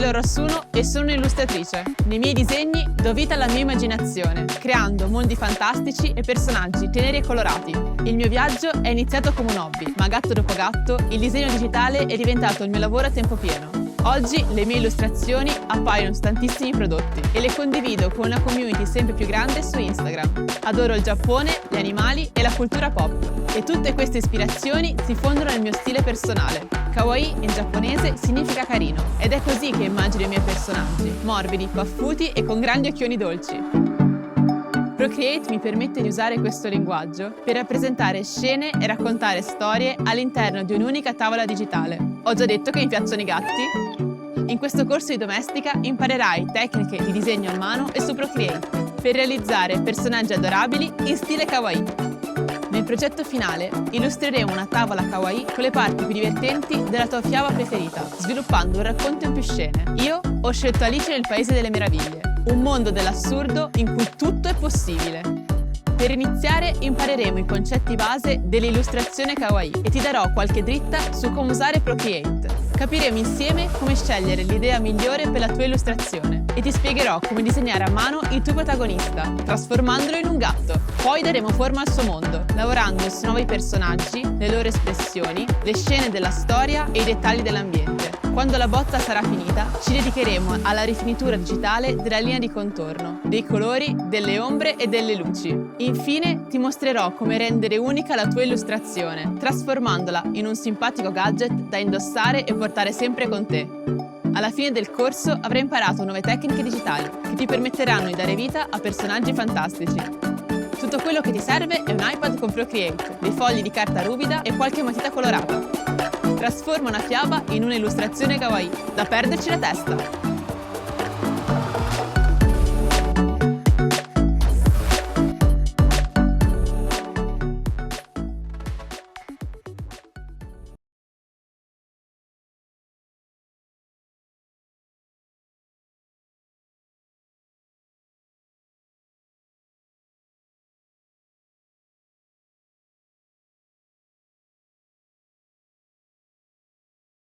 Chiaro Rossuno e sono un'illustratrice. Nei miei disegni do vita alla mia immaginazione, creando mondi fantastici e personaggi teneri e colorati. Il mio viaggio è iniziato come un hobby, ma gatto dopo gatto il disegno digitale è diventato il mio lavoro a tempo pieno. Oggi le mie illustrazioni appaiono su tantissimi prodotti e le condivido con una community sempre più grande su Instagram. Adoro il Giappone, gli animali e la cultura pop. E tutte queste ispirazioni si fondono nel mio stile personale. Kawaii in giapponese significa carino ed è così che immagino i miei personaggi, morbidi, paffuti e con grandi occhioni dolci. Procreate mi permette di usare questo linguaggio per rappresentare scene e raccontare storie all'interno di un'unica tavola digitale. Ho già detto che mi piacciono i gatti? In questo corso di domestica imparerai tecniche di disegno a mano e su Procreate per realizzare personaggi adorabili in stile kawaii. Nel progetto finale illustreremo una tavola kawaii con le parti più divertenti della tua fiaba preferita, sviluppando un racconto in più scene. Io ho scelto Alice nel Paese delle Meraviglie, un mondo dell'assurdo in cui tutto è possibile. Per iniziare impareremo i concetti base dell'illustrazione kawaii e ti darò qualche dritta su come usare Procreate. Capiremo insieme come scegliere l'idea migliore per la tua illustrazione e ti spiegherò come disegnare a mano il tuo protagonista, trasformandolo in un gatto. Poi daremo forma al suo mondo, lavorando su nuovi personaggi, le loro espressioni, le scene della storia e i dettagli dell'ambiente. Quando la bozza sarà finita, ci dedicheremo alla rifinitura digitale della linea di contorno, dei colori, delle ombre e delle luci. Infine, ti mostrerò come rendere unica la tua illustrazione, trasformandola in un simpatico gadget da indossare e portare sempre con te. Alla fine del corso avrai imparato nuove tecniche digitali che ti permetteranno di dare vita a personaggi fantastici. Tutto quello che ti serve è un iPad con Procreate, dei fogli di carta ruvida e qualche matita colorata. Trasforma una fiaba in un'illustrazione kawaii, da perderci la testa!